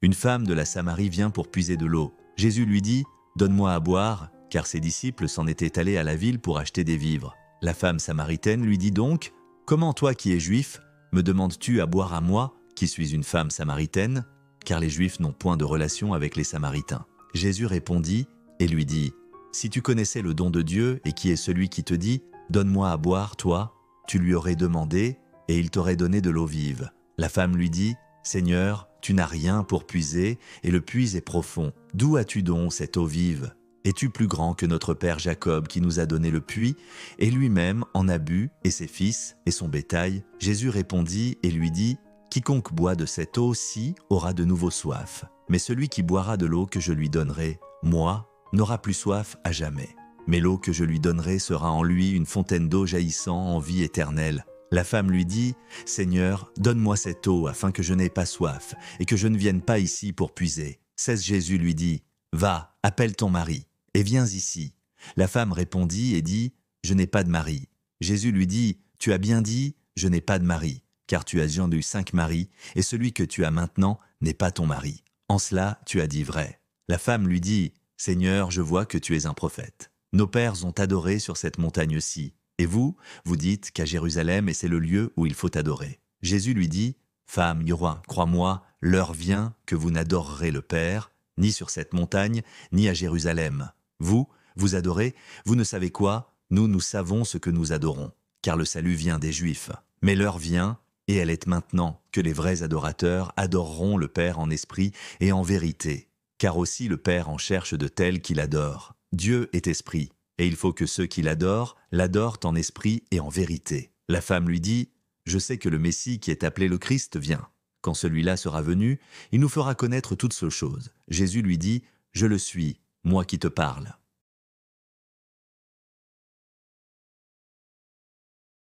Une femme de la Samarie vient pour puiser de l'eau. Jésus lui dit « Donne-moi à boire », car ses disciples s'en étaient allés à la ville pour acheter des vivres. La femme samaritaine lui dit donc « Comment toi qui es juif, me demandes-tu à boire à moi, qui suis une femme samaritaine ?» Car les Juifs n'ont point de relation avec les Samaritains. Jésus répondit et lui dit « Si tu connaissais le don de Dieu et qui est celui qui te dit « Donne-moi à boire, toi », tu lui aurais demandé et il t'aurait donné de l'eau vive. » La femme lui dit « Seigneur, tu n'as rien pour puiser et le puits est profond. D'où as-tu donc cette eau vive ? Es-tu plus grand que notre père Jacob qui nous a donné le puits et lui-même en a bu et ses fils et son bétail ?» Jésus répondit et lui dit « Quiconque boit de cette eau-ci aura de nouveau soif. Mais celui qui boira de l'eau que je lui donnerai, moi, n'aura plus soif à jamais. Mais l'eau que je lui donnerai sera en lui une fontaine d'eau jaillissant en vie éternelle. » La femme lui dit « Seigneur, donne-moi cette eau afin que je n'aie pas soif et que je ne vienne pas ici pour puiser. » Jésus lui dit « Va, appelle ton mari et viens ici. » La femme répondit et dit « Je n'ai pas de mari. » Jésus lui dit « Tu as bien dit, je n'ai pas de mari, car tu as déjà eu 5 maris et celui que tu as maintenant n'est pas ton mari. En cela, tu as dit vrai. » La femme lui dit « Seigneur, je vois que tu es un prophète. Nos pères ont adoré sur cette montagne-ci. Et vous, vous dites qu'à Jérusalem, et c'est le lieu où il faut adorer. » Jésus lui dit « Femme, crois-moi, l'heure vient que vous n'adorerez le Père, ni sur cette montagne, ni à Jérusalem. Vous, vous adorez, vous ne savez quoi? Nous savons ce que nous adorons, car le salut vient des Juifs. Mais l'heure vient, et elle est maintenant, que les vrais adorateurs adoreront le Père en esprit et en vérité, car aussi le Père en cherche de tels qui l'adorent. Dieu est esprit. Et il faut que ceux qui l'adorent en esprit et en vérité. » La femme lui dit « Je sais que le Messie qui est appelé le Christ vient. Quand celui-là sera venu, il nous fera connaître toutes ces choses. » Jésus lui dit « Je le suis, moi qui te parle. »